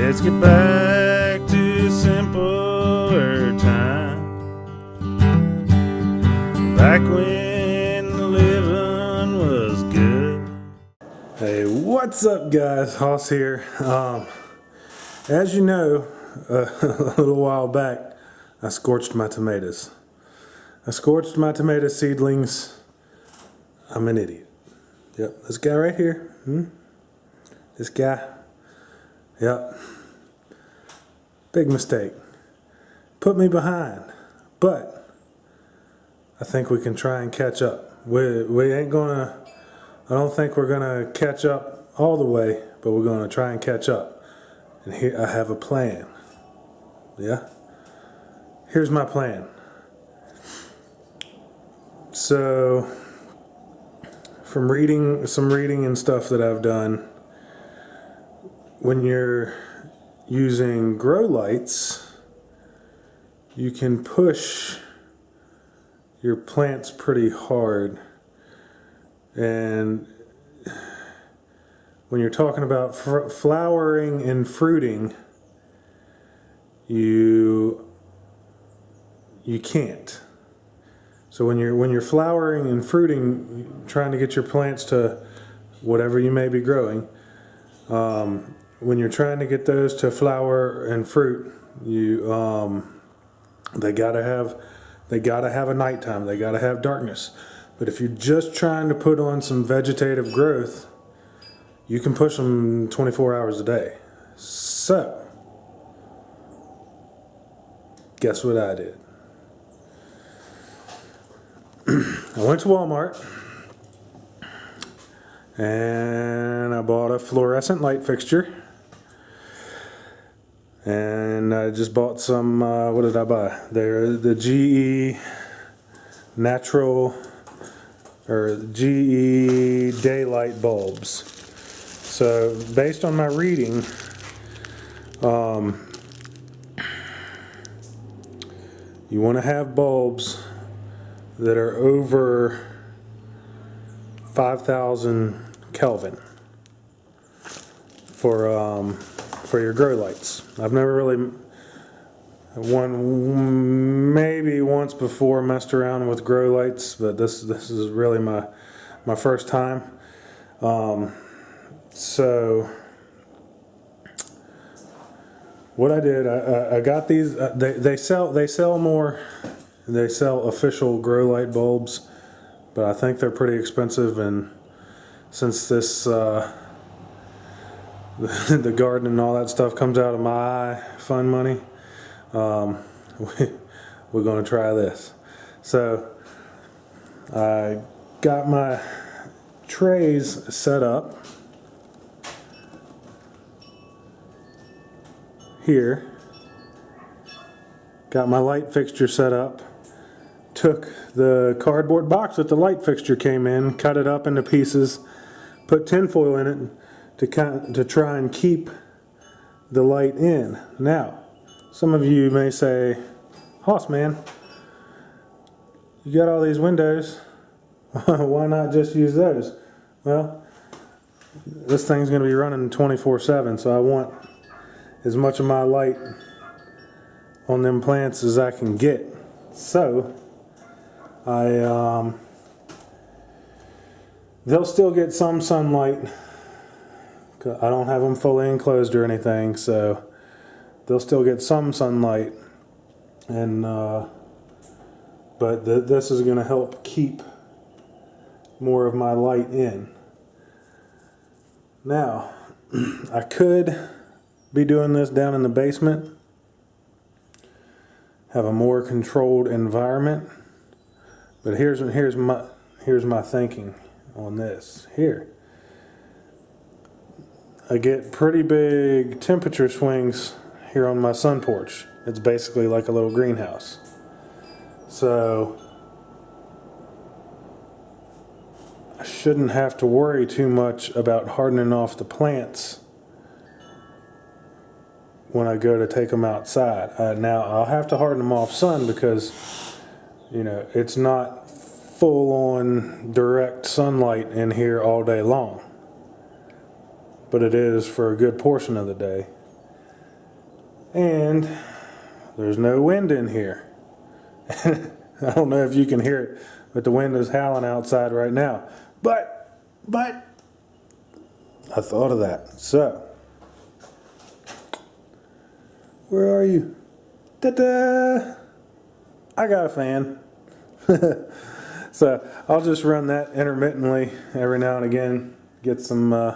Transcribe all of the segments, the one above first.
Let's get back to simpler time, back when the living was good. Hey, what's up guys? Hoss here. As you know, a little while back I scorched my tomatoes. I scorched my tomato seedlings. I'm an idiot. Yep, this guy right here. This guy. Yep. Big mistake. Put me behind. But I think we can try and catch up. We ain't gonna, I don't think we're gonna catch up all the way, but we're gonna try and catch up. And here I have a plan. Yeah? Here's my plan. So, from some reading and stuff that I've done, when you're using grow lights, you can push your plants pretty hard. And when you're talking about flowering and fruiting, you can't. So when you're flowering and fruiting, trying to get your plants to whatever you may be growing, when you're trying to get those to flower and fruit, they gotta have a nighttime. They gotta have darkness. But if you're just trying to put on some vegetative growth, you can push them 24 hours a day. So, guess what I did? I went to Walmart and I bought a fluorescent light fixture, and I just bought some, what did I buy? They're the GE natural, or GE daylight bulbs. So based on my reading, you want to have bulbs that are over 5,000 Kelvin for your grow lights. I've never really, maybe once before messed around with grow lights, but this is really my first time. So what I did, I got these. They sell official grow light bulbs, but I think they're pretty expensive. And since this the garden and all that stuff comes out of my fund money, we're going to try this. So I got my trays set up here, got my light fixture set up, took the cardboard box that the light fixture came in, cut it up into pieces, put tinfoil in it to try and keep the light in. Now, some of you may say, Hoss man, you got all these windows, why not just use those? Well, this thing's going to be running 24/7, so I want as much of my light on them plants as I can get. So they'll still get some sunlight. I don't have them fully enclosed or anything, so they'll still get some sunlight, and but this is going to help keep more of my light in. Now, I could be doing this down in the basement, have a more controlled environment, but here's my thinking on this. Here, I get pretty big temperature swings here on my sun porch. It's basically like a little greenhouse. So I shouldn't have to worry too much about hardening off the plants when I go to take them outside. Now I'll have to harden them off sun because, you know, it's not full on direct sunlight in here all day long, but it is for a good portion of the day. And there's no wind in here. I don't know if you can hear it, but the wind is howling outside right now. But I thought of that. So, where are you? Ta-da! I got a fan. So I'll just run that intermittently every now and again, get some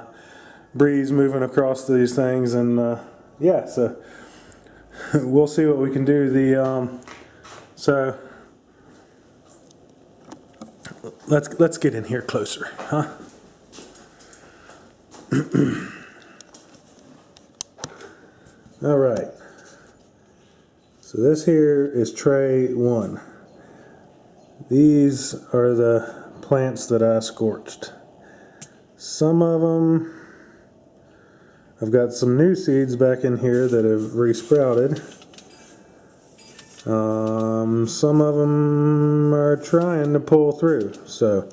breeze moving across these things, and yeah, so we'll see what we can do. So let's get in here closer, huh? All right. So this here is tray 1. These are the plants that I scorched. Some of them, I've got some new seeds back in here that have resprouted. Some of them are trying to pull through, so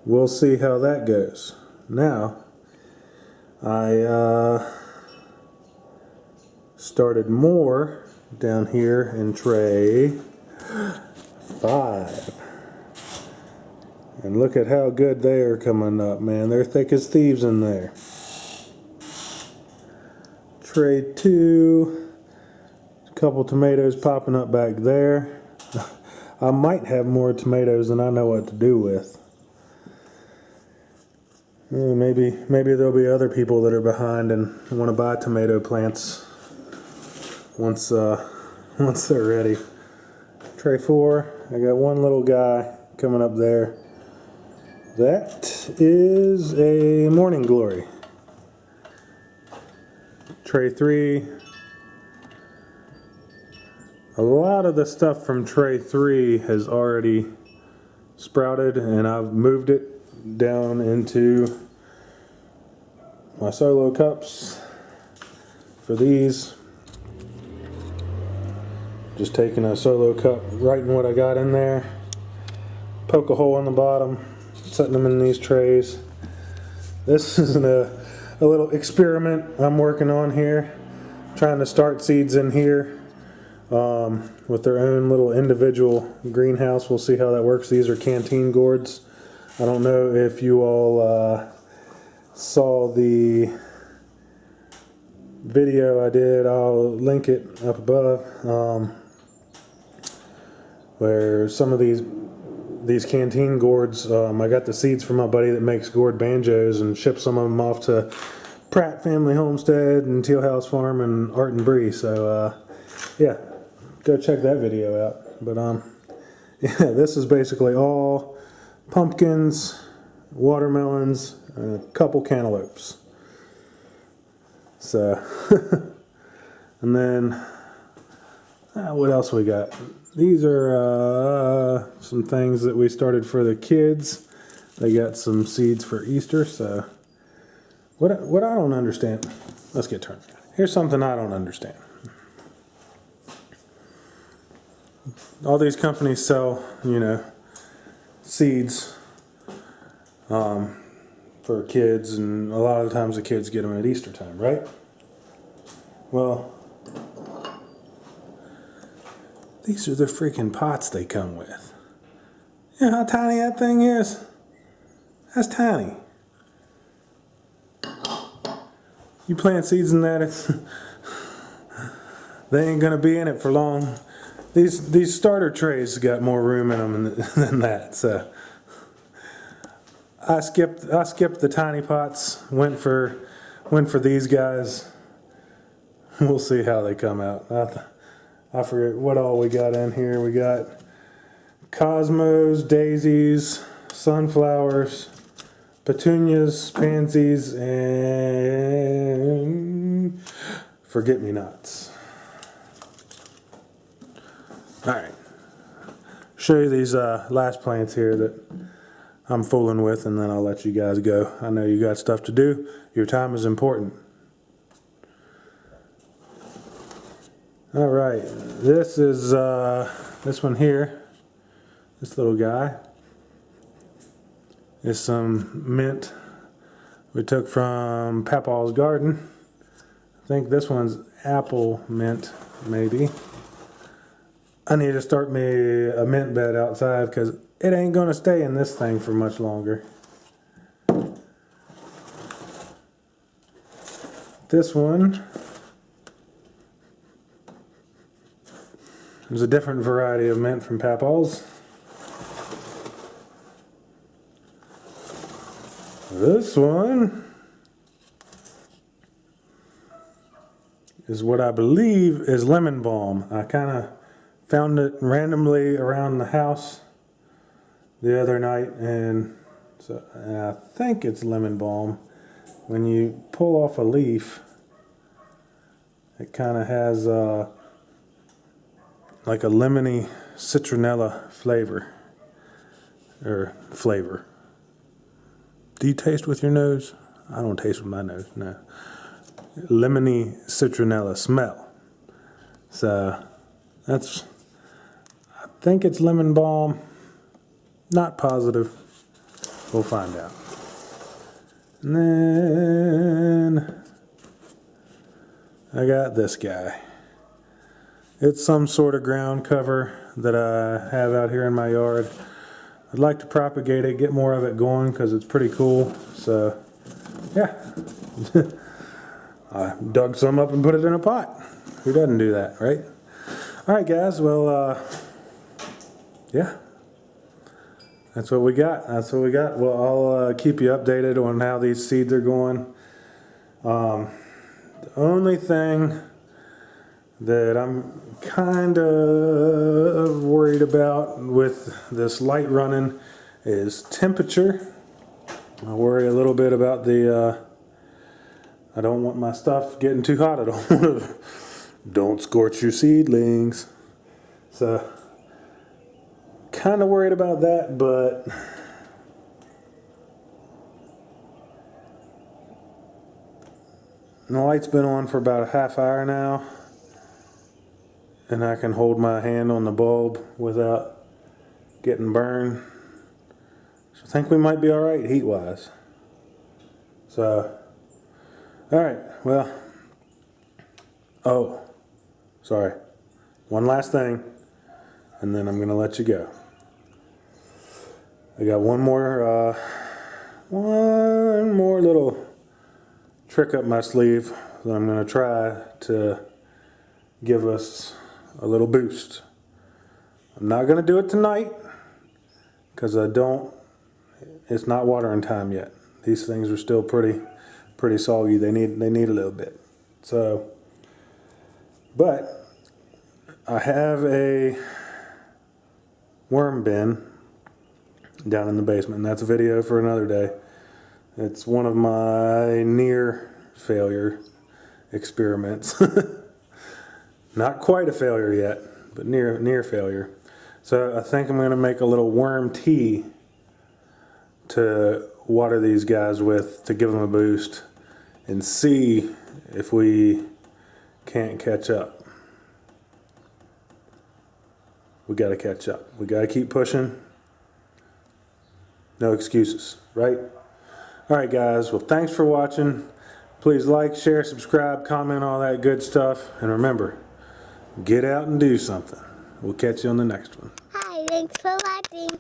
we'll see how that goes. Now, I started more down here in tray 5. And look at how good they are coming up, man. They're thick as thieves in there. Tray 2. A couple tomatoes popping up back there. I might have more tomatoes than I know what to do with. Maybe there'll be other people that are behind and want to buy tomato plants once they're ready. Tray 4, I got one little guy coming up there. That is a morning glory. Tray 3. A lot of the stuff from tray 3 has already sprouted, and I've moved it down into my solo cups for these. Just taking a solo cup, writing what I got in there, poke a hole in the bottom, setting them in these trays. This is a little experiment I'm working on here, trying to start seeds in here with their own little individual greenhouse. We'll see how that works. These are canteen gourds. I don't know if you all saw the video I did. I'll link it up above, where some of these canteen gourds, I got the seeds from my buddy that makes gourd banjos and shipped some of them off to Pratt Family Homestead and Teal Farm and Art and Bree. So yeah, go check that video out. But yeah, this is basically all pumpkins, watermelons, and a couple cantaloupes. So and then what else we got? These are some things that we started for the kids. They got some seeds for Easter. So what I don't understand, let's get turned. Here's something I don't understand. All these companies sell, seeds for kids, and a lot of the times the kids get them at Easter time, right? Well, these are the freaking pots they come with. You know how tiny that thing is? That's tiny. You plant seeds in that, they ain't gonna be in it for long. These starter trays got more room in them than that. So I skipped the tiny pots. Went for these guys. We'll see how they come out. I forget what all we got in here. We got cosmos, daisies, sunflowers, petunias, pansies, and forget-me-nots. Alright, show you these last plants here that I'm fooling with, and then I'll let you guys go. I know you got stuff to do. Your time is important. Alright, this is this one here. This little guy is some mint we took from Papaw's garden. I think this one's apple mint, maybe. I need to start me a mint bed outside because it ain't gonna stay in this thing for much longer. This one is a different variety of mint from Papaw's. This one is what I believe is lemon balm. I kind of found it randomly around the house the other night, and so I think it's lemon balm. When you pull off a leaf, it kind of has like a lemony citronella flavor. Do you taste with your nose? I don't taste with my nose, no. Lemony citronella smell. So that's, I think it's lemon balm. Not positive. We'll find out. And then I got this guy. It's some sort of ground cover that I have out here in my yard. I'd like to propagate it, get more of it going because it's pretty cool. So, yeah. I dug some up and put it in a pot. Who doesn't do that, right? Alright guys, well, yeah. That's what we got. That's what we got. Well, I'll keep you updated on how these seeds are going. The only thing that I'm kind of worried about with this light running is temperature. I worry a little bit about the, I don't want my stuff getting too hot. I don't want to, don't scorch your seedlings. So, kind of worried about that, but the light's been on for about a half hour now, and I can hold my hand on the bulb without getting burned. So I think we might be alright heat-wise. So, alright, well, oh, sorry. One last thing, and then I'm going to let you go. I got one more little trick up my sleeve that I'm going to try to give us a little boost. I'm not going to do it tonight because it's not watering time yet. These things are still pretty soggy. They need a little bit. So, but I have a worm bin down in the basement, and that's a video for another day. It's one of my near failure experiments. Not quite a failure yet, but near failure. So I think I'm going to make a little worm tea to water these guys with to give them a boost and see if we can't catch up. We got to catch up. We got to keep pushing. No excuses, right? Alright guys, well thanks for watching. Please like, share, subscribe, comment, all that good stuff. And remember, get out and do something. We'll catch you on the next one. Hi, thanks for watching.